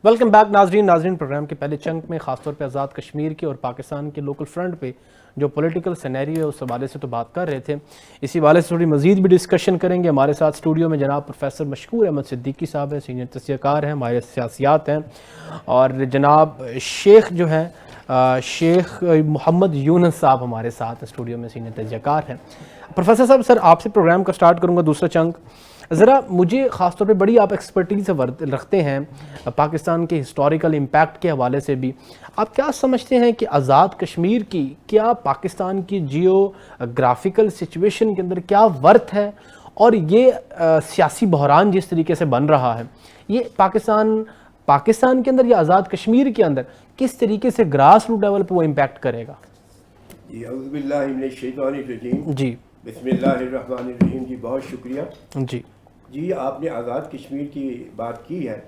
Welcome back ناظرین programme کے پہلے چنک میں خاص طور پہ آزاد کشمیر کے اور پاکستان کے لوکل فرنٹ پہ جو پولیٹیکل سینیریو ہے اس حوالے سے تو بات کر رہے تھے. اسی حوالے سے تھوڑی مزید بھی ڈسکشن کریں گے. ہمارے ساتھ اسٹوڈیو میں جناب پروفیسر مشکور احمد صدیقی صاحب ہیں, سینئر تجزیہ کار ہیں, ماہر سیاسیات ہیں, اور جناب شیخ جو ہیں شیخ محمد یونس صاحب ہمارے ساتھ اسٹوڈیو میں سینئر تجزیہ کار ہیں. پروفیسر صاحب, سر آپ سے پروگرام کا سٹارٹ کروں گا دوسرا چنک. ذرا مجھے خاص طور پہ بڑی آپ ایکسپرٹیز رکھتے ہیں پاکستان کے ہسٹوریکل امپیکٹ کے حوالے سے بھی, آپ کیا سمجھتے ہیں کہ آزاد کشمیر کی کیا پاکستان کی جیو گرافیکل سچویشن کے اندر کیا ورتھ ہے, اور یہ سیاسی بحران جس طریقے سے بن رہا ہے یہ پاکستان کے اندر یا آزاد کشمیر کے اندر کس طریقے سے گراس روٹ لیول پہ وہ امپیکٹ کرے گا؟ جی اعوذ باللہ من الشیطان الرجیم. جی بسم اللہ الرحمن الرحیم. جی بہت شکریہ. جی آپ نے آزاد کشمیر کی بات کی ہے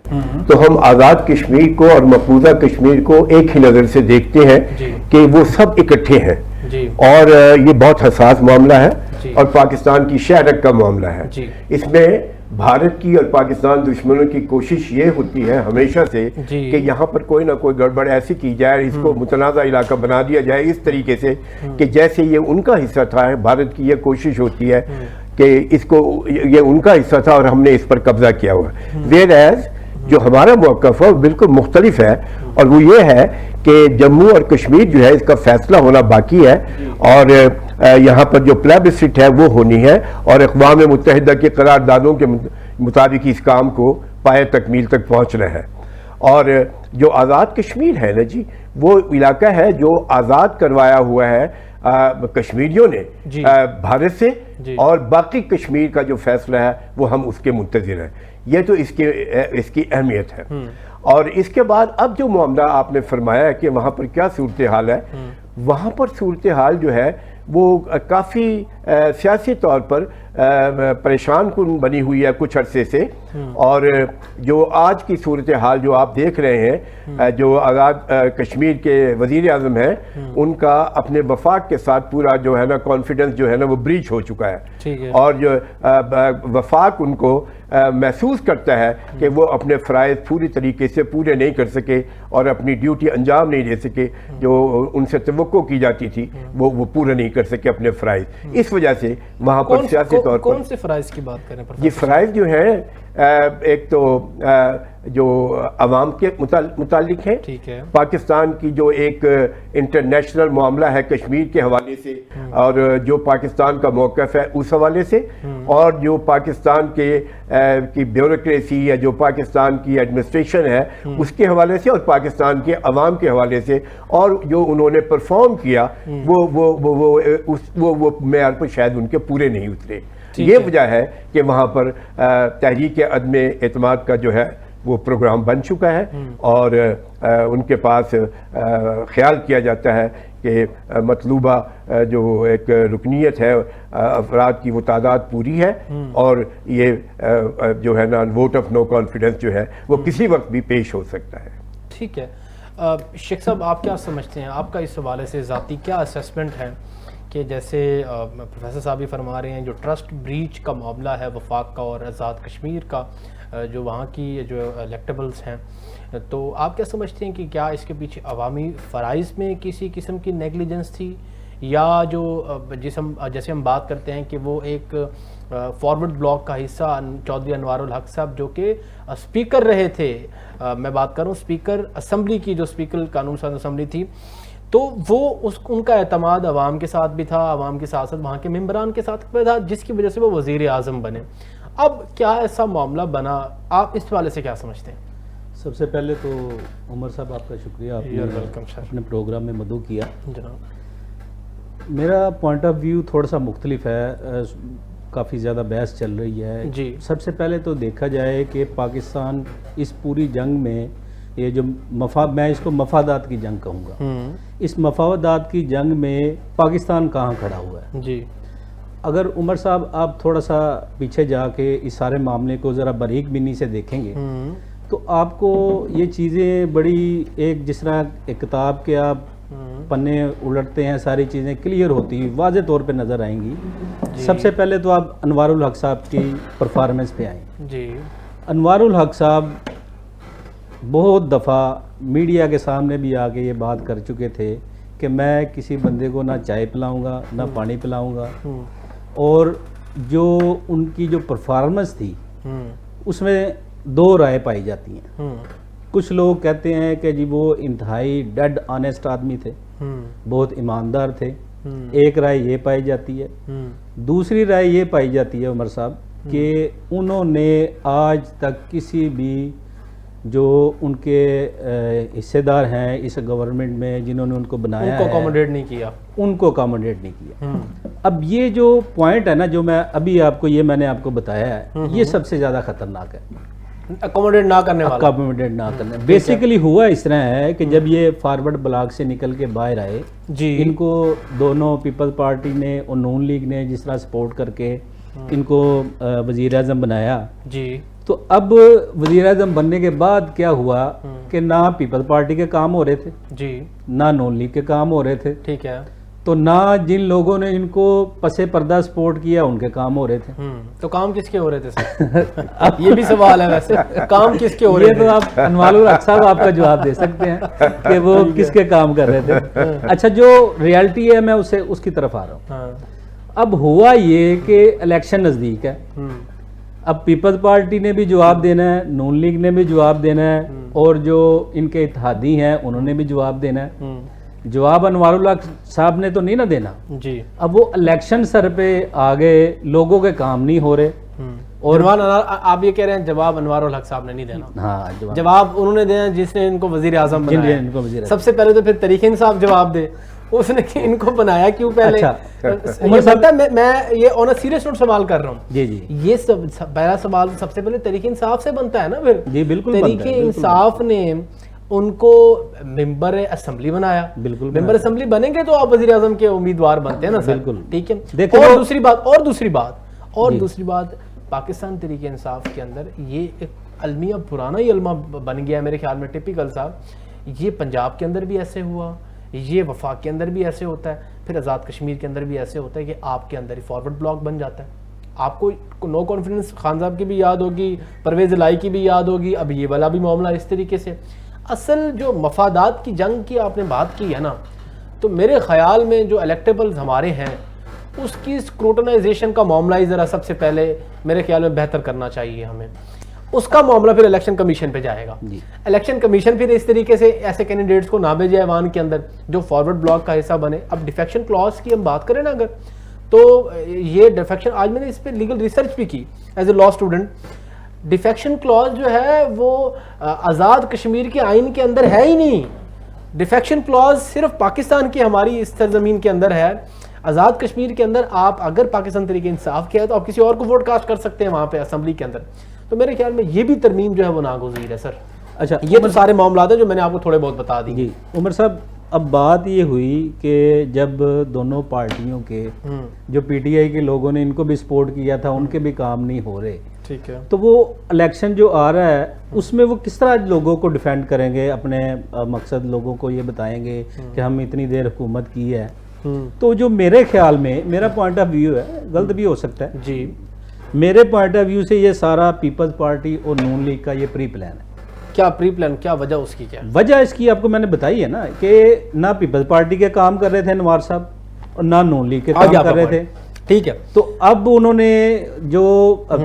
تو ہم آزاد کشمیر کو اور مقبوضہ کشمیر کو ایک ہی نظر سے دیکھتے ہیں کہ وہ سب اکٹھے ہیں, اور یہ بہت حساس معاملہ ہے اور پاکستان کی شہرت کا معاملہ ہے. اس میں بھارت کی اور پاکستان دشمنوں کی کوشش یہ ہوتی ہے ہمیشہ سے کہ یہاں پر کوئی نہ کوئی گڑبڑ ایسی کی جائے, اس کو متنازع علاقہ بنا دیا جائے اس طریقے سے کہ جیسے یہ ان کا حصہ تھا. بھارت کی یہ کوشش ہوتی ہے کہ اس کو یہ ان کا حصہ تھا اور ہم نے اس پر قبضہ کیا ہوا. ویئر ایز جو ہمارا موقف ہے وہ بالکل مختلف ہے, اور وہ یہ ہے کہ جموں اور کشمیر جو ہے اس کا فیصلہ ہونا باقی ہے, اور یہاں پر جو پلیبسسٹ ہے وہ ہونی ہے, اور اقوام متحدہ کے قراردادوں کے مطابق اس کام کو پائے تکمیل تک پہنچنا ہے. اور جو آزاد کشمیر ہے نا جی, وہ علاقہ ہے جو آزاد کروایا ہوا ہے کشمیریوں نے بھارت سے, اور باقی کشمیر کا جو فیصلہ ہے وہ ہم اس کے منتظر ہیں. یہ تو اس کی اہمیت ہے. اور اس کے بعد اب جو معاملہ آپ نے فرمایا ہے کہ وہاں پر کیا صورتحال ہے, وہاں پر صورتحال جو ہے وہ کافی سیاسی طور پر پریشان کن بنی ہوئی ہے کچھ عرصے سے. اور جو آج کی صورتحال جو آپ دیکھ رہے ہیں, جو آزاد کشمیر کے وزیر اعظم ہیں ان کا اپنے وفاق کے ساتھ پورا جو ہے نا کانفیڈنس جو ہے نا وہ بریچ ہو چکا ہے, اور جو وفاق ان کو محسوس کرتا ہے کہ وہ اپنے فرائض پوری طریقے سے پورے نہیں کر سکے اور اپنی ڈیوٹی انجام نہیں دے سکے, جو ان سے توقع کی جاتی تھی وہ پورے نہیں کر سکے اپنے فرائض. اس وجہ سے وہاں پر سیاسی طور پر کون سے فرائض کی بات کریں؟ یہ فرائض جو ہیں ایک تو جو عوام کے متعلق ہیں, پاکستان کی جو ایک انٹرنیشنل معاملہ ہے کشمیر کے حوالے سے, اور جو پاکستان کا موقف ہے اس حوالے سے, اور جو پاکستان کی بیوروکریسی ہے, جو پاکستان کی ایڈمنسٹریشن ہے اس کے حوالے سے, اور پاکستان کے عوام کے حوالے سے, اور جو انہوں نے پرفارم کیا وہ معیار پر شاید ان کے پورے نہیں اترے. یہ وجہ ہے کہ وہاں پر تحریک عدم اعتماد کا جو ہے وہ پروگرام بن چکا ہے, اور ان کے پاس خیال کیا جاتا ہے کہ مطلوبہ جو ایک رکنیت ہے افراد کی وہ تعداد پوری ہے, اور یہ جو ہے نا ووٹ آف نو کانفیڈنس جو ہے وہ کسی وقت بھی پیش ہو سکتا ہے. ٹھیک ہے. شیخ صاحب, آپ کیا سمجھتے ہیں, آپ کا اس حوالے سے ذاتی کیا اسیسمنٹ ہے کہ جیسے پروفیسر صاحب بھی فرما رہے ہیں جو ٹرسٹ بریچ کا معاملہ ہے وفاق کا اور آزاد کشمیر کا, جو وہاں کی جو الیکٹیبلز ہیں, تو آپ کیا سمجھتے ہیں کہ کیا اس کے پیچھے عوامی فرائض میں کسی قسم کی نیگلیجنس تھی, یا جو جیسے ہم بات کرتے ہیں کہ وہ ایک فارورڈ بلاک کا حصہ چودھری انوار الحق صاحب جو کہ اسپیکر رہے تھے, میں بات کروں اسپیکر اسمبلی کی, جو اسپیکر قانون ساز اسمبلی تھی, تو وہ ان کا اعتماد عوام کے ساتھ بھی تھا, عوام کی ساتھ وہاں کے ممبران کے ساتھ بھی تھا, جس کی وجہ سے وہ وزیر اعظم بنے. اب کیا ایسا معاملہ بنا, آپ اس حوالے سے کیا سمجھتے ہیں؟ سب سے پہلے تو عمر صاحب آپ کا شکریہ, آپ نے اپنے پروگرام میں مدعو کیا. جناب میرا پوائنٹ آف ویو تھوڑا سا مختلف ہے, کافی زیادہ بحث چل رہی ہے. سب سے پہلے تو دیکھا جائے کہ پاکستان اس پوری جنگ میں یہ جو میں اس کو مفادات کی جنگ کہوں گا, اس مفادات کی جنگ میں پاکستان کہاں کھڑا ہوا ہے. اگر عمر صاحب آپ تھوڑا سا پیچھے جا کے اس سارے معاملے کو ذرا باریک بینی سے دیکھیں گے تو آپ کو یہ چیزیں بڑی ایک جس طرح ایک کتاب کے آپ پنے الٹتے ہیں ساری چیزیں کلیئر ہوتی واضح طور پہ نظر آئیں گی. سب سے پہلے تو آپ انوار الحق صاحب کی پرفارمنس پہ آئیں. جی انوار الحق صاحب بہت دفعہ میڈیا کے سامنے بھی آ کے یہ بات کر چکے تھے کہ میں کسی بندے کو نہ چائے پلاؤں گا نہ پانی پلاؤں گا، اور جو ان کی جو پرفارمنس تھی اس میں دو رائے پائی جاتی ہیں. کچھ لوگ کہتے ہیں کہ جی وہ انتہائی ڈیڈ آنیسٹ آدمی تھے، بہت ایماندار تھے، ایک رائے یہ پائی جاتی ہے. دوسری رائے یہ پائی جاتی ہے عمر صاحب کہ انہوں نے آج تک کسی بھی جو ان کے حصے دار ہیں اس گورنمنٹ میں جنہوں نے ان کو بنایا ان کو اکوموڈیٹ نہیں کیا، ان کو اکوموڈیٹ نہیں کیا. اب یہ جو پوائنٹ ہے نا جو میں ابھی آپ کو یہ میں نے آپ کو بتایا ہے، یہ سب سے زیادہ خطرناک ہے. اکوموڈیٹ نہ کرنے والا، اکوموڈیٹ نہ کرنے. بیسیکلی ہوا اس طرح ہے کہ جب یہ فارورڈ بلاک سے نکل کے باہر آئے، ان کو دونوں پیپل پارٹی نے اور نون لیگ نے جس طرح سپورٹ کر کے ان کو وزیر اعظم بنایا، جی تو اب وزیر اعظم بننے کے بعد کیا ہوا کہ نہ پیپل پارٹی کے کام ہو رہے تھے، جی نہ نون لیگ کے کام ہو رہے تھے، ٹھیک ہے. تو نہ جن لوگوں نے ان کو پسے پردہ سپورٹ کیا ان کے کام ہو رہے تھے. تو کام کس کے ہو رہے تھے سر؟ یہ بھی سوال ہے ویسے، کام کس کے ہو رہے یہ تھے؟ تو آپ انوار الحق صاحب آپ کا جواب دے سکتے ہیں کہ وہ کس کے کام کر رہے تھے. اچھا جو ریالٹی ہے میں اس کی طرف آ رہا ہوں. اب ہوا یہ کہ الیکشن نزدیک ہے، اب پیپلز پارٹی نے بھی جواب دینا ہے، نون لیگ نے بھی جواب دینا ہے، اور جو ان کے اتحادی ہیں انہوں نے بھی جواب دینا ہے. جواب انوار الحق صاحب نے تو نہیں نہ دینا. جی اب وہ الیکشن سر پہ آگے لوگوں کے کام نہیں ہو رہے. اور آپ یہ کہہ رہے ہیں جواب انوار الحق صاحب نے نہیں دینا؟ ہاں جواب انہوں نے دینا جس نے ان کو وزیر اعظم بنایا. ان کو وزیر سب سے پہلے تو پھر تحریک انصاف جواب دے، اس نے ان کو بنایا کیوں پہلے. میں یہ آن اے سیریس نوٹ سوال کر رہا ہوں. جی جی یہ پہلا سوال سب سے پہلے تحریک انصاف سے بنتا ہے نا. پھر جی بالکل تحریک انصاف نے ان کو ممبر اسمبلی بنایا. بالکل ممبر اسمبلی بنیں گے تو آپ وزیر اعظم کے امیدوار بنتے ہیں نا. بالکل ٹھیک ہے. اور دوسری بات پاکستان تحریک انصاف کے اندر یہ ایک المیہ پرانا ہی علمہ بن گیا ہے میرے خیال میں. ٹپیکل صاحب یہ پنجاب کے اندر بھی ایسے ہوا، یہ وفاق کے اندر بھی ایسے ہوتا ہے، پھر آزاد کشمیر کے اندر بھی ایسے ہوتا ہے کہ آپ کے اندر ہی فارورڈ بلاک بن جاتا ہے. آپ کو نو کانفیڈنس خان صاحب کی بھی یاد ہوگی، پرویز الہی کی بھی یاد ہوگی، اب یہ والا بھی معاملہ اس طریقے سے. اصل جو مفادات کی جنگ کی آپ نے بات کی ہے نا، تو میرے خیال میں جو الیکٹیبلز ہمارے ہیں اس کی اسکروٹنائزیشن کا معاملہ ہی ذرا سب سے پہلے میرے خیال میں بہتر کرنا چاہیے ہمیں. اس کا معاملہ پھر الیکشن کمیشن پہ جائے گا. الیکشن کمیشن پھر اس طریقے سے ایسے کینڈیڈیٹس کو نہ بھیجے ایوان کے اندر جو فارورڈ بلاک کا حصہ بنے. اب ڈیفیکشن کلاس کی ہم بات کریں نا اگر، تو یہ ڈیفیکشن آج میں نے اس پہ لیگل ریسرچ بھی کی as a law student. Defection class جو ہے وہ آزاد کشمیر کے آئین کے اندر ہے ہی نہیں. ڈیفیکشن کلاس صرف پاکستان کی ہماری اس سرزمین کے اندر ہے. آزاد کشمیر کے اندر آپ اگر پاکستان تحریک انصاف کیا ہے تو آپ کسی اور کو ووٹ کاسٹ کر سکتے ہیں وہاں پہ اسمبلی کے اندر. تو میرے خیال میں یہ بھی ترمیم جو ہے وہ ناگزیر ہے سر. اچھا یہ تو سارے معاملات ہیں جو میں نے آپ کو تھوڑے بہت بتا دی. جی عمر صاحب اب بات یہ ہوئی کہ جب دونوں پارٹیوں کے جو پی ٹی آئی کے لوگوں نے ان کو بھی سپورٹ کیا تھا ان کے بھی کام نہیں ہو رہے، ٹھیک ہے، تو وہ الیکشن جو آ رہا ہے اس میں وہ کس طرح لوگوں کو ڈیفینڈ کریں گے، اپنے مقصد لوگوں کو یہ بتائیں گے کہ ہم اتنی دیر حکومت کی ہے. تو جو میرے خیال میں میرا پوائنٹ آف ویو ہے، غلط بھی ہو سکتا ہے جی، میرے پوائنٹ آف ویو سے یہ سارا پیپلز پارٹی اور نون لیگ کا یہ پری پلان ہے. کیا پری پلان، کیا وجہ اس کی کیا؟ وجہ اس کی آپ کو میں نے بتائی ہے نا کہ نہ پیپلز پارٹی کے کام کر رہے تھے انوار صاحب اور نہ نون لیگ کے کام کر رہے تھے. ٹھیک ہے، تو اب انہوں نے جو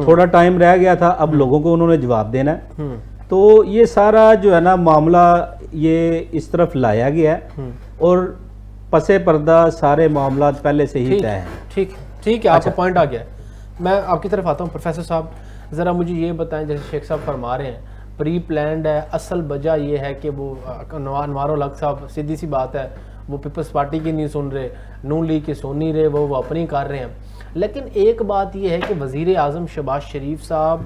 تھوڑا ٹائم رہ گیا تھا اب لوگوں کو انہوں نے جواب دینا ہے. تو یہ سارا جو ہے نا معاملہ یہ اس طرف لایا گیا ہے اور پسے پردہ سارے معاملات پہلے سے ہی طے ہیں. ٹھیک ہے، آپ کا پوائنٹ آ گیا. میں آپ کی طرف آتا ہوں. پروفیسر صاحب ذرا مجھے یہ بتائیں، جیسے شیخ صاحب فرما رہے ہیں پری پلانڈ ہے، اصل وجہ یہ ہے کہ وہ انوار الحق صاحب سیدھی سی بات ہے وہ پیپلز پارٹی کی نہیں سن رہے، نون لیگ کی سن نہیں رہے، وہ اپنی کر رہے ہیں. لیکن ایک بات یہ ہے کہ وزیر اعظم شہباز شریف صاحب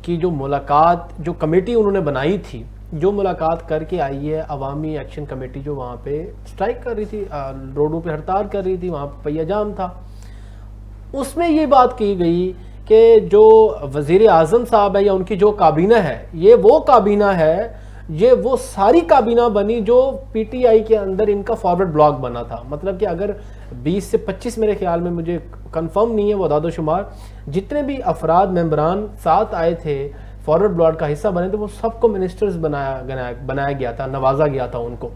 کی جو ملاقات، جو کمیٹی انہوں نے بنائی تھی، جو ملاقات کر کے آئی ہے عوامی ایکشن کمیٹی، جو وہاں پہ سٹرائک کر رہی تھی، روڈوں پہ ہڑتال کر رہی تھی، وہاں پہ پہیہ جام تھا، اس میں یہ بات کی گئی کہ جو وزیر اعظم صاحب ہے یا ان کی جو کابینہ ہے، یہ وہ کابینہ ہے، یہ وہ ساری کابینہ بنی جو پی ٹی آئی کے اندر ان کا فارورڈ بلاک بنا تھا. مطلب کہ اگر 20 سے 25 میرے خیال میں، مجھے کنفرم نہیں ہے وہ اعداد و شمار، جتنے بھی افراد ممبران ساتھ آئے تھے فارورڈ بلاک کا حصہ بنے تھے وہ سب کو منسٹرز بنایا گیا تھا, نوازا گیا تھا ان کو.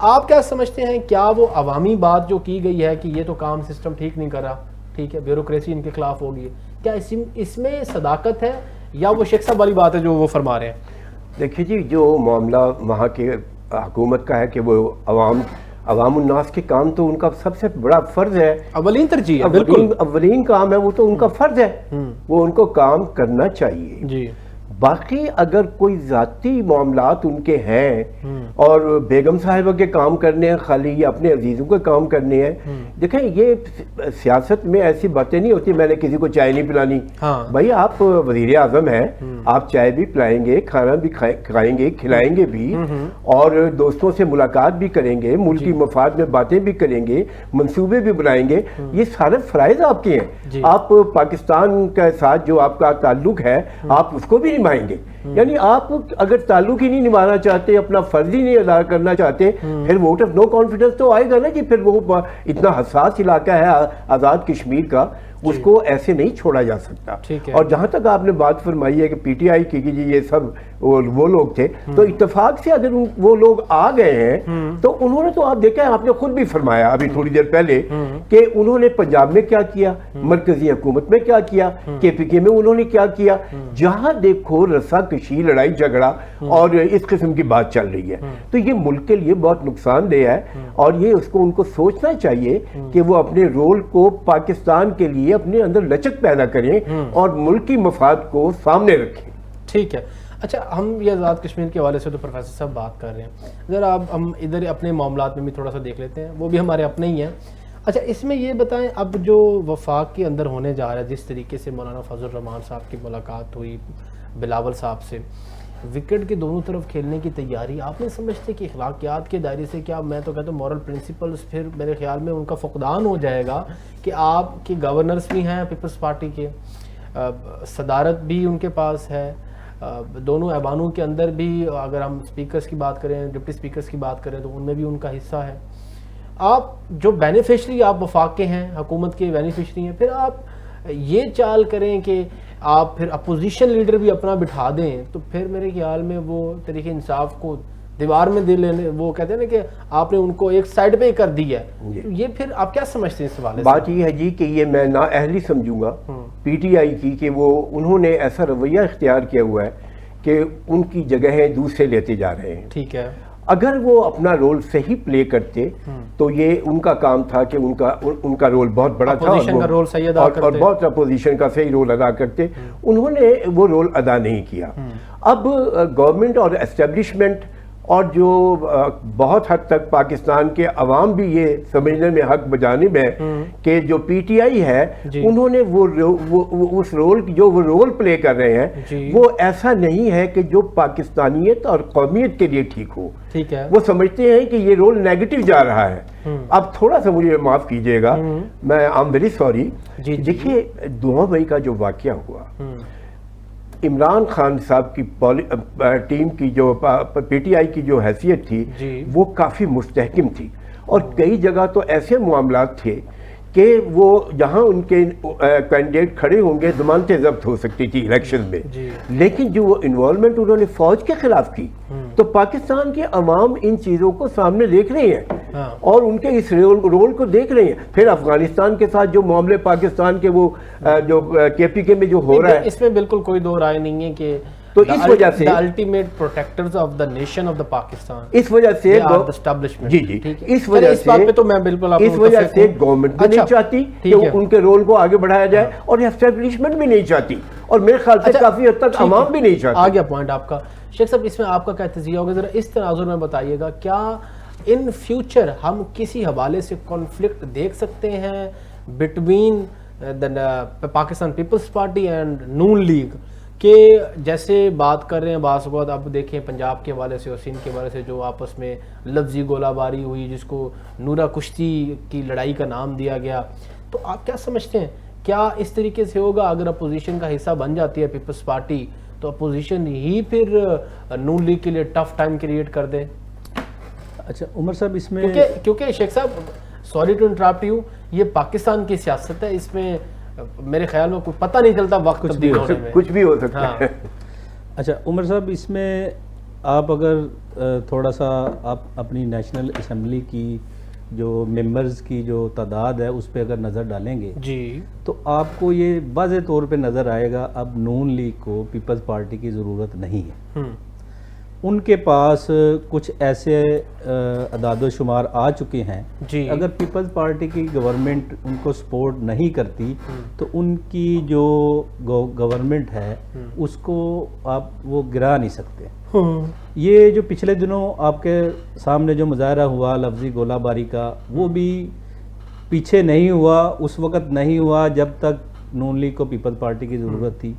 آپ کیا سمجھتے ہیں, کیا وہ عوامی بات جو کی گئی ہے کہ یہ تو کام سسٹم ٹھیک نہیں کر رہا, ٹھیک ہے, بیوروکریسی ان کے خلاف ہوگی, کیا اس میں صداقت ہے یا وہ شیخ صاحب والی بات ہے جو وہ فرما رہے ہیں؟ دیکھیے جی, جو معاملہ وہاں کے حکومت کا ہے کہ وہ عوام الناس کے کام تو ان کا سب سے بڑا فرض ہے, اولین ترجیح ہے, بالکل اولین کام ہے, وہ تو ان کا فرض ہے, وہ ان کو کام کرنا چاہیے. جی. باقی اگر کوئی ذاتی معاملات ان کے ہیں اور بیگم صاحبہ کے کام کرنے ہیں خالی یا اپنے عزیزوں کے کام کرنے ہیں, دیکھیں یہ سیاست میں ایسی باتیں نہیں ہوتی میں نے کسی کو چائے نہیں پلانی. بھائی آپ وزیر اعظم ہیں, آپ چائے بھی پلائیں گے, کھانا بھی کھائیں گے, کھلائیں گے بھی, اور دوستوں سے ملاقات بھی کریں گے, ملکی مفاد میں باتیں بھی کریں گے, منصوبے بھی بنائیں گے. یہ سارے فرائض آپ کے ہیں. آپ پاکستان کے ساتھ جو آپ کا تعلق ہے آپ اس کو بھی نبھائیں گے. یعنی آپ اگر تعلق ہی نہیں نبھانا چاہتے, اپنا فرض ہی نہیں ادا کرنا چاہتے, پھر ووٹ آف نو کانفیڈنس تو آئے گا نا. کہ پھر وہ اتنا حساس علاقہ ہے آزاد کشمیر کا, اس کو ایسے نہیں چھوڑا جا سکتا. اور جہاں تک آپ نے بات فرمائی ہے کہ پی ٹی آئی کی جی یہ سب وہ لوگ تھے, تو اتفاق سے اگر وہ لوگ آ گئے ہیں تو انہوں نے تو آپ دیکھا ہے, آپ نے خود بھی فرمایا ابھی تھوڑی دیر پہلے کہ انہوں نے پنجاب میں کیا کیا, مرکزی حکومت میں کیا کیا, کے پی کے میں انہوں نے کیا کیا. جہاں دیکھو رسا کشی, لڑائی جھگڑا اور اس قسم کی بات چل رہی ہے, تو یہ ملک کے لیے بہت نقصان دہ ہے. اور یہ اس کو ان کو سوچنا چاہیے کہ وہ اپنے رول کو پاکستان کے لیے اپنے اندر لچک پیدا کریں اور ملکی مفاد کو سامنے رکھیں. ٹھیک ہے. اچھا, ہم یہ آزاد کشمیر کے حوالے سے تو پروفیسر صاحب بات کر رہے ہیں, ذرا اب ہم ادھر اپنے معاملات میں بھی تھوڑا سا دیکھ لیتے ہیں, وہ بھی ہمارے اپنے ہی ہیں. اچھا, اس میں یہ بتائیں اب جو وفاق کے اندر ہونے جا رہا ہے, جس طریقے سے مولانا فضل الرحمان صاحب کی ملاقات ہوئی بلاول صاحب سے, وکٹ کے دونوں طرف کھیلنے کی تیاری, آپ نے سمجھتے کہ اخلاقیات کے دائرے سے کیا, میں تو کہتا ہوں مورل پرنسپلز پھر میرے خیال میں ان کا فقدان ہو جائے گا کہ آپ کے گورنرز بھی ہیں پیپلز پارٹی کے, صدارت بھی ان کے پاس ہے, دونوں ایوانوں کے اندر بھی اگر ہم سپیکرز کی بات کریں, ڈپٹی سپیکرز کی بات کریں تو ان میں بھی ان کا حصہ ہے. آپ جو بینیفیشری آپ وفاق کے ہیں, حکومت کے بینیفیشری ہیں, پھر آپ یہ چال کریں کہ آپ پھر اپوزیشن لیڈر بھی اپنا بٹھا دیں, تو پھر میرے خیال میں وہ طریقے انصاف کو دیوار میں دے لینے, وہ کہتے ہیں نا کہ آپ نے ان کو ایک سائڈ پہ کر دی ہے. یہ پھر آپ کیا سمجھتے ہیں اس حوالے سے؟ بات یہ ہے جی کہ یہ میں نااہلی سمجھوں گا پی ٹی آئی کی کہ وہ انہوں نے ایسا رویہ اختیار کیا ہوا ہے کہ ان کی جگہیں دوسرے لیتے جا رہے ہیں. ٹھیک ہے. اگر وہ اپنا رول صحیح پلے کرتے تو یہ ان کا کام تھا کہ ان کا رول بہت بڑا تھا اور بہت اپوزیشن کا صحیح رول ادا کرتے. انہوں نے وہ رول ادا نہیں کیا. اب گورنمنٹ اور اسٹیبلشمنٹ اور جو بہت حد تک پاکستان کے عوام بھی یہ سمجھنے میں حق بجانب ہے کہ جو پی ٹی آئی ہے انہوں نے اس رول جو وہ رول پلے کر رہے ہیں وہ ایسا نہیں ہے کہ جو پاکستانیت اور قومیت کے لیے ٹھیک ہو. وہ سمجھتے ہیں کہ یہ رول نیگیٹو جا رہا ہے. اب تھوڑا سا مجھے معاف کیجئے گا, میں آئی ایم ویری سوری. دیکھیے 2 مئی کا جو واقعہ ہوا, عمران خان صاحب کی ٹیم کی جو پی ٹی آئی کی جو حیثیت تھی وہ کافی مستحکم تھی, اور کئی جگہ تو ایسے معاملات تھے کہ وہ جہاں ان کے کینڈیڈیٹ کھڑے ہوں گے ضمانتیں ضبط ہو سکتی تھی الیکشن میں. لیکن جو وہ انوالومنٹ انہوں نے فوج کے خلاف کی, تو پاکستان کے عوام ان چیزوں کو سامنے دیکھ رہے ہیں اور ان کے اس رول کو دیکھ رہے ہیں. پھر افغانستان کے ساتھ جو معاملے پاکستان کے وہ جو کے پی کے میں جو ہو رہا ہے, اس میں بالکل کوئی دو رائے نہیں ہے کہ تو اس وجہ سے ultimate protectors of the nation of the Pakistan, اس وجہ سے اس وجہ سے گورنمنٹ بھی نہیں چاہتی کہ ان کے رول کو آگے بڑھایا جائے, اور اسٹیبلشمنٹ بھی نہیں چاہتی, اور میرے خیال سے کافی حد تک عوام بھی نہیں چاہتی. آ گیا پوائنٹ آپ کا. شیخ صاحب, اس میں آپ کا کیا تجزیہ ہوگا, ذرا اس تناظر میں بتائیے گا, کیا ان فیوچر ہم کسی حوالے سے کانفلکٹ دیکھ سکتے ہیں بٹوین پاکستان پیپلز پارٹی اینڈ نون لیگ, کہ جیسے بات کر رہے ہیں بعض اوقات, اب دیکھیں پنجاب کے حوالے سے اور سندھ کے حوالے سے جو آپس میں لفظی گولہ باری ہوئی جس کو نورا کشتی کی لڑائی کا نام دیا گیا, تو آپ کیا سمجھتے ہیں کیا اس طریقے سے ہوگا اگر اپوزیشن کا حصہ بن جاتی ہے پیپلز پارٹی, تو اپوزیشن ہی پھر نون لیگ کے لیے ٹف ٹائم کریٹ کر دے؟ اچھا عمر صاحب, اس میں کیونکہ شیخ صاحب سوری ٹو انٹرپٹ یو, یہ پاکستان کی سیاست ہے, اس میں میرے خیال میں کوئی پتہ نہیں چلتا وقت تبدیل ہونے میں, کچھ بھی ہو سکتا ہے. اچھا عمر صاحب، اس میں آپ اگر تھوڑا سا آپ اپنی نیشنل اسمبلی کی جو ممبرز کی جو تعداد ہے اس پہ اگر نظر ڈالیں گے جی تو آپ کو یہ واضح طور پہ نظر آئے گا اب نون لیگ کو پیپلز پارٹی کی ضرورت نہیں ہے. ان کے پاس کچھ ایسے اعداد و شمار آ چکے ہیں جی. اگر پیپلز پارٹی کی گورنمنٹ ان کو سپورٹ نہیں کرتی تو ان کی جو گورنمنٹ ہے اس کو آپ وہ گرا نہیں سکتے. یہ جو پچھلے دنوں آپ کے سامنے جو مظاہرہ ہوا لفظی گولہ باری کا، وہ بھی پیچھے نہیں ہوا، اس وقت نہیں ہوا جب تک نون لیگ کو پیپلز پارٹی کی ضرورت تھی.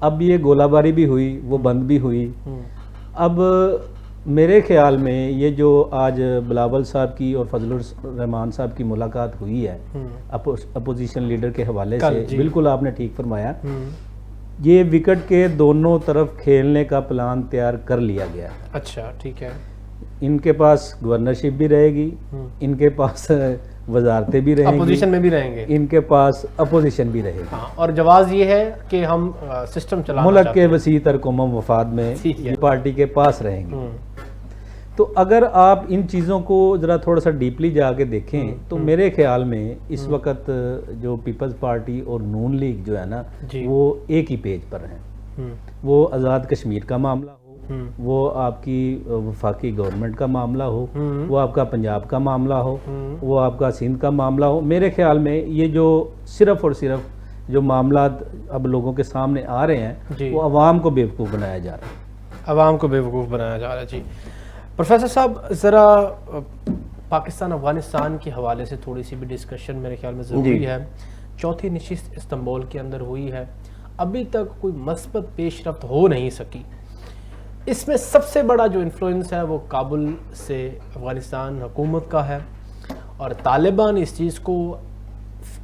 اب یہ گولہ باری بھی ہوئی، وہ بند بھی ہوئی. اب میرے خیال میں یہ جو آج بلاول صاحب کی اور فضل الرحمان صاحب کی ملاقات ہوئی ہے اپوزیشن لیڈر کے حوالے سے، بالکل آپ نے ٹھیک فرمایا، یہ وکٹ کے دونوں طرف کھیلنے کا پلان تیار کر لیا گیا. اچھا ٹھیک ہے. ان کے پاس گورنرشپ بھی رہے گی، ان کے پاس وزارتیں بھی رہیں گی، اپوزیشن میں بھی رہیں گے، ان کے پاس اپوزیشن بھی رہے گی. اور جواز یہ ہے کہ ہم سسٹم چلانا ملک کے وسیع تر قوم مفاد میں یہ پارٹی کے پاس رہیں گے. تو اگر آپ ان چیزوں کو ذرا تھوڑا سا ڈیپلی جا کے دیکھیں تو میرے خیال میں اس وقت جو پیپلز پارٹی اور نون لیگ جو ہے نا وہ ایک ہی پیج پر ہیں. وہ آزاد کشمیر کا معاملہ ہو، وہ آپ کی وفاقی گورنمنٹ کا معاملہ ہو، وہ آپ کا پنجاب کا معاملہ ہو، وہ آپ کا سندھ کا معاملہ ہو، میرے خیال میں یہ جو صرف اور صرف جو معاملات اب لوگوں کے سامنے آ رہے ہیں وہ عوام کو بیوقوف بنایا جا رہا ہے. عوام کو بیوقوف بنایا جا رہا ہے. جی پروفیسر صاحب، ذرا پاکستان افغانستان کے حوالے سے تھوڑی سی بھی ڈسکشن میرے خیال میں ضروری ہے. چوتھی نشست استنبول کے اندر ہوئی ہے، ابھی تک کوئی مثبت پیش رفت ہو نہیں سکی. اس میں سب سے بڑا جو انفلوئنس ہے وہ کابل سے افغانستان حکومت کا ہے، اور طالبان اس چیز کو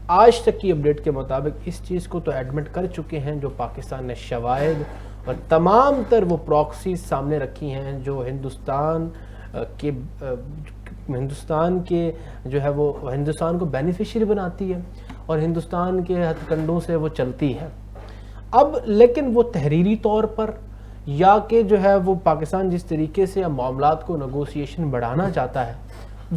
آج تک کی اپڈیٹ کے مطابق اس چیز کو تو ایڈمٹ کر چکے ہیں، جو پاکستان نے شواہد اور تمام تر وہ پراکسیز سامنے رکھی ہیں جو ہندوستان کے جو ہے وہ ہندوستان کو بینیفیشری بناتی ہے اور ہندوستان کے ہتھ کنڈوں سے وہ چلتی ہے. اب لیکن وہ تحریری طور پر یا کہ جو ہے وہ پاکستان جس طریقے سے معاملات کو نیگوسیشن بڑھانا چاہتا ہے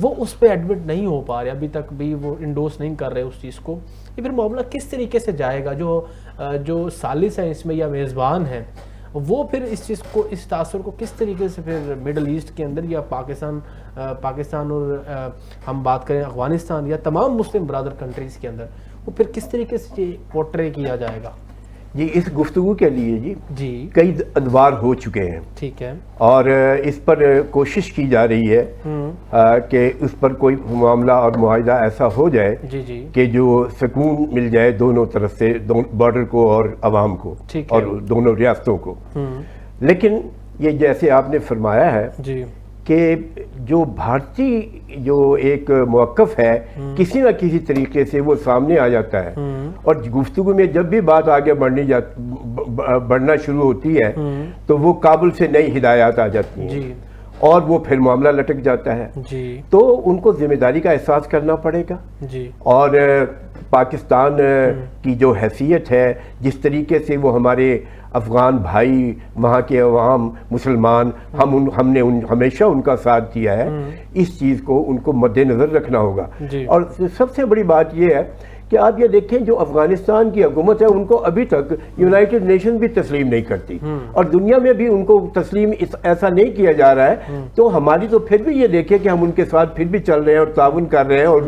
وہ اس پہ ایڈمٹ نہیں ہو پا رہے، ابھی تک بھی وہ انڈورس نہیں کر رہے اس چیز کو. یہ پھر معاملہ کس طریقے سے جائے گا؟ جو ثالث ہیں اس میں یا میزبان ہیں وہ پھر اس چیز کو، اس تاثر کو کس طریقے سے پھر مڈل ایسٹ کے اندر یا پاکستان اور ہم بات کریں افغانستان یا تمام مسلم برادر کنٹریز کے اندر وہ پھر کس طریقے سے یہ پورٹرے کیا جائے گا؟ جی اس گفتگو کے لیے جی کئی ادوار ہو چکے ہیں. ٹھیک ہے. اور اس پر کوشش کی جا رہی ہے کہ اس پر کوئی معاملہ اور معاہدہ ایسا ہو جائے کہ جو سکون مل جائے دونوں طرف سے، بارڈر کو اور عوام کو اور دونوں ریاستوں کو. لیکن یہ جیسے آپ نے فرمایا ہے کہ جو بھارتی جو ایک موقف ہے کسی نہ کسی طریقے سے وہ سامنے آ جاتا ہے، اور گفتگو میں جب بھی بات آگے بڑھنا شروع ہوتی ہے تو وہ کابل سے نئی ہدایات آ جاتی ہیں اور وہ پھر معاملہ لٹک جاتا ہے. تو ان کو ذمہ داری کا احساس کرنا پڑے گا. اور پاکستان کی جو حیثیت ہے، جس طریقے سے وہ ہمارے افغان بھائی، وہاں کے عوام مسلمان، ہم نے ہمیشہ ان کا ساتھ دیا ہے، اس چیز کو ان کو مد نظر رکھنا ہوگا. اور سب سے بڑی بات یہ ہے کہ آپ یہ دیکھیں جو افغانستان کی حکومت ہے ان کو ابھی تک یونائٹڈ نیشن بھی تسلیم نہیں کرتی، اور دنیا میں بھی ان کو تسلیم ایسا نہیں کیا جا رہا ہے. تو ہماری تو پھر بھی یہ دیکھیں کہ ہم ان کے ساتھ پھر بھی چل رہے ہیں اور تعاون کر رہے ہیں اور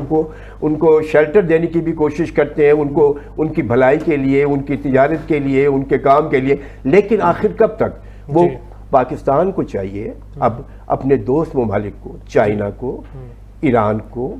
ان کو شیلٹر دینے کی بھی کوشش کرتے ہیں، ان کی بھلائی کے لیے، ان کی تجارت کے لیے، ان کے کام کے لیے. لیکن آخر کب تک؟ وہ پاکستان کو چاہیے اب اپنے دوست ممالک کو، چائنا کو، ایران کو،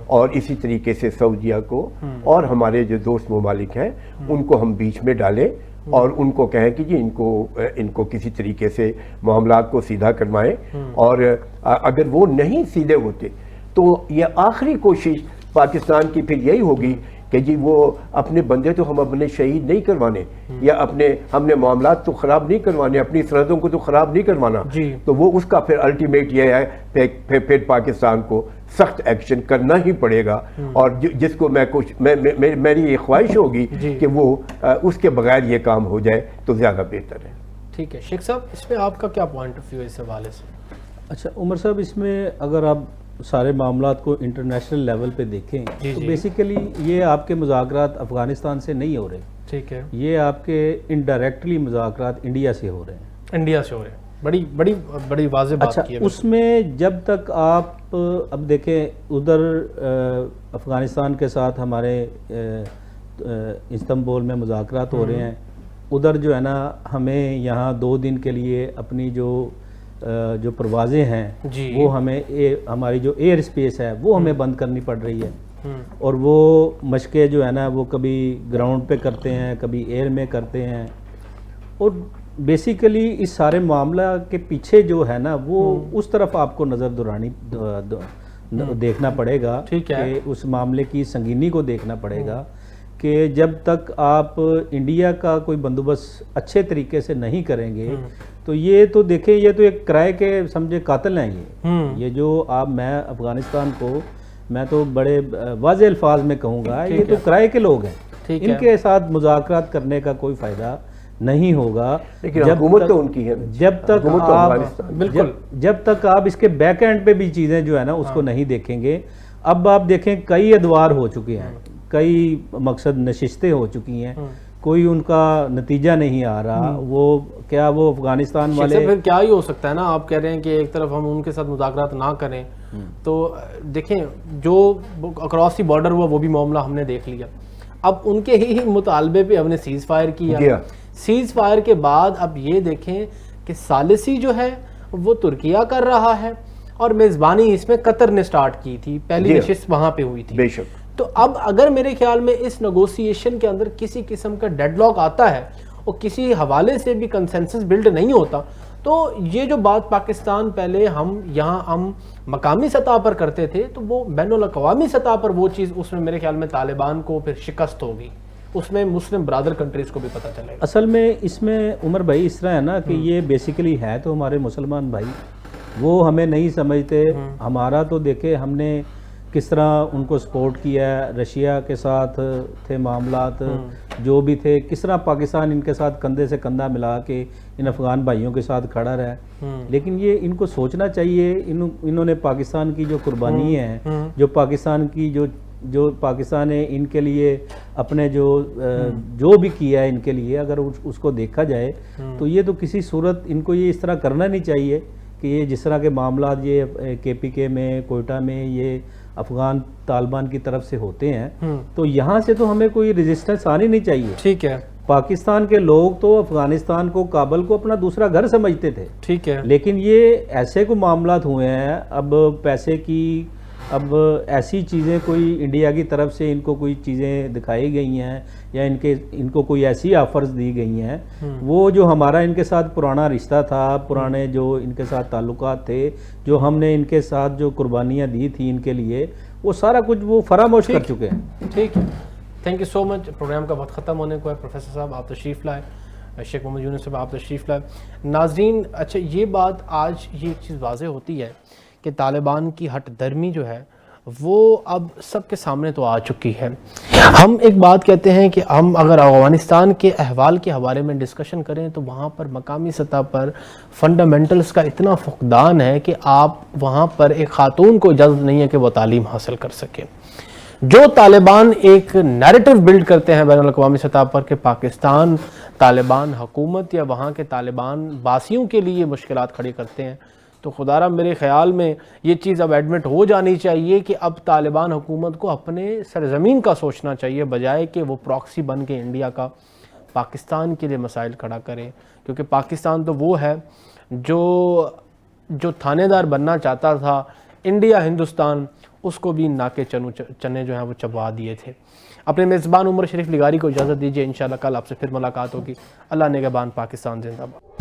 اور اسی طریقے سے سعودیہ کو اور ہمارے جو دوست ممالک ہیں ان کو ہم بیچ میں ڈالیں اور ان کو کہیں کہ جی ان کو کسی طریقے سے معاملات کو سیدھا کروائیں. اور اگر وہ نہیں سیدھے ہوتے تو یہ آخری کوشش پاکستان کی پھر یہی ہوگی کہ جی وہ اپنے بندے تو ہم اپنے شہید نہیں کروانے، یا ہم نے معاملات تو خراب نہیں کروانے، اپنی سرحدوں کو تو خراب نہیں کروانا. تو وہ اس کا پھر الٹیمیٹ یہ ہے پھر پاکستان کو سخت ایکشن کرنا ہی پڑے گا. اور جس کو میری یہ خواہش ہوگی کہ وہ اس کے بغیر یہ کام ہو جائے تو زیادہ بہتر ہے. ٹھیک ہے شیخ صاحب، اس میں آپ کا کیا پوائنٹ آف ویو ہے اس حوالے سے؟ اچھا عمر صاحب، اس میں اگر آپ سارے معاملات کو انٹرنیشنل لیول پہ دیکھیں تو بیسیکلی یہ آپ کے مذاکرات افغانستان سے نہیں ہو رہے، ٹھیک ہے، یہ آپ کے انڈائریکٹلی مذاکرات انڈیا سے ہو رہے ہیں، انڈیا سے ہو رہے ہیں، بڑی واضح بات کی ہے۔ اس میں جب تک آپ اب دیکھیں ادھر افغانستان کے ساتھ ہمارے استنبول میں مذاکرات ہو رہے ہیں، ادھر جو ہے نا ہمیں یہاں 2 دن کے لیے اپنی جو پروازیں ہیں وہ ہمیں ہماری جو ایئر اسپیس ہے وہ ہمیں بند کرنی پڑ رہی ہے، اور وہ مشقیں جو ہے نا وہ کبھی گراؤنڈ پہ کرتے ہیں، کبھی ایئر میں کرتے ہیں، اور بیسیکلی اس سارے معاملہ کے پیچھے جو ہے نا وہ اس طرف آپ کو نظر دیکھنا پڑے گا، کہ اس معاملے کی سنگینی کو دیکھنا پڑے گا کہ جب تک آپ انڈیا کا کوئی بندوبست اچھے طریقے سے نہیں کریں گے تو یہ تو دیکھیں یہ تو ایک کرائے کے سمجھے قاتل ہیں، یہ جو میں افغانستان کو میں تو بڑے واضح الفاظ میں کہوں گا یہ تو کرائے کے لوگ ہیں، ان کے ساتھ مذاکرات کرنے کا کوئی فائدہ نہیں ہوگا حکومت تو ان کی ہے، جب تک آپ اس کے بیک اینڈ پہ بھی چیزیں جو ہے نا اس کو نہیں دیکھیں گے۔ اب آپ دیکھیں کئی ادوار ہو چکے ہیں، کئی مقصد نشستیں ہو چکی ہیں، کوئی ان کا نتیجہ نہیں آ رہا، وہ افغانستان والے پھر کیا ہی ہو سکتا ہے نا، آپ کہہ رہے ہیں کہ ایک طرف ہم ان کے ساتھ مذاکرات نہ کریں تو دیکھیں جو اکراس دی بارڈر ہوا وہ بھی معاملہ ہم نے دیکھ لیا، اب ان کے ہی مطالبے پہ ہم نے سیز فائر کیا، سیز فائر کے بعد اب یہ دیکھیں کہ ثالثی جو ہے وہ ترکیہ کر رہا ہے اور میزبانی اس میں قطر نے سٹارٹ کی تھی، پہلی نشست وہاں پہ ہوئی تھی، بے شک۔ تو اب اگر میرے خیال میں اس نیگوسیشن کے اندر کسی قسم کا ڈیڈ لاک آتا ہے اور کسی حوالے سے بھی کنسنسس بلڈ نہیں ہوتا تو یہ جو بات پاکستان پہلے ہم مقامی سطح پر کرتے تھے تو وہ بین الاقوامی سطح پر وہ چیز اس میں میرے خیال میں طالبان کو پھر شکست ہوگی، اس میں مسلم برادر کنٹریز کو بھی پتہ چلے گا۔ اصل میں اس میں عمر بھائی اس طرح ہے نا کہ یہ بیسیکلی ہے تو ہمارے مسلمان بھائی وہ ہمیں نہیں سمجھتے، ہمارا تو دیکھے ہم نے کس طرح ان کو سپورٹ کیا ہے، رشیا کے ساتھ تھے معاملات جو بھی تھے، کس طرح پاکستان ان کے ساتھ کندھے سے کندھا ملا کے ان افغان بھائیوں کے ساتھ کھڑا رہا، لیکن یہ ان کو سوچنا چاہیے، انہوں نے پاکستان کی جو قربانی ہے، جو پاکستان کی جو پاکستان نے ان کے لیے اپنے جو بھی کیا ہے ان کے لیے، اگر اس کو دیکھا جائے تو یہ تو کسی صورت ان کو یہ اس طرح کرنا نہیں چاہیے کہ یہ جس طرح کے معاملات یہ KPK میں کوئٹہ میں یہ افغان طالبان کی طرف سے ہوتے ہیں تو یہاں سے تو ہمیں کوئی ریزسٹنس آنی نہیں چاہیے، ٹھیک ہے۔ پاکستان کے لوگ تو افغانستان کو کابل کو اپنا دوسرا گھر سمجھتے تھے، ٹھیک ہے، لیکن یہ ایسے کو معاملات ہوئے ہیں، اب پیسے کی اب ایسی چیزیں کوئی انڈیا کی طرف سے ان کو کوئی چیزیں دکھائی گئی ہیں یا ان کو کوئی ایسی آفرز دی گئی ہیں، وہ جو ہمارا ان کے ساتھ پرانا رشتہ تھا، پرانے جو ان کے ساتھ تعلقات تھے، جو ہم نے ان کے ساتھ جو قربانیاں دی تھیں ان کے لیے، وہ سارا کچھ وہ فراموش کر چکے ہیں۔ ٹھیک ہے، thank you so much. Programme کا وقت ختم ہونے کو ہے، پروفیسر صاحب آپ تشریف لائے، شیخ محمد یونس صاحب آپ تشریف لائے۔ ناظرین اچھا یہ بات آج یہ ایک چیز واضح ہوتی ہے کہ طالبان کی ہٹ درمی جو ہے وہ اب سب کے سامنے تو آ چکی ہے۔ ہم ایک بات کہتے ہیں کہ ہم اگر افغانستان کے احوال کے حوالے میں ڈسکشن کریں تو وہاں پر مقامی سطح پر فنڈامنٹلز کا اتنا فقدان ہے کہ آپ وہاں پر ایک خاتون کو اجازت نہیں ہے کہ وہ تعلیم حاصل کر سکے۔ جو طالبان ایک نیریٹو بلڈ کرتے ہیں بین الاقوامی سطح پر کہ پاکستان طالبان حکومت یا وہاں کے طالبان باسیوں کے لیے مشکلات کھڑی کرتے ہیں، تو خدا را میرے خیال میں یہ چیز اب ایڈمٹ ہو جانی چاہیے کہ اب طالبان حکومت کو اپنے سرزمین کا سوچنا چاہیے بجائے کہ وہ پراکسی بن کے انڈیا کا پاکستان کے لیے مسائل کھڑا کرے، کیونکہ پاکستان تو وہ ہے جو تھانے دار بننا چاہتا تھا، انڈیا ہندوستان اس کو بھی ناکے چنے جو ہیں وہ چبوا دیے تھے۔ اپنے میزبان عمر شریف لغاری کو اجازت دیجیے، انشاءاللہ کل آپ سے پھر ملاقات ہوگی۔ اللہ نگہبان، پاکستان زندہ باد۔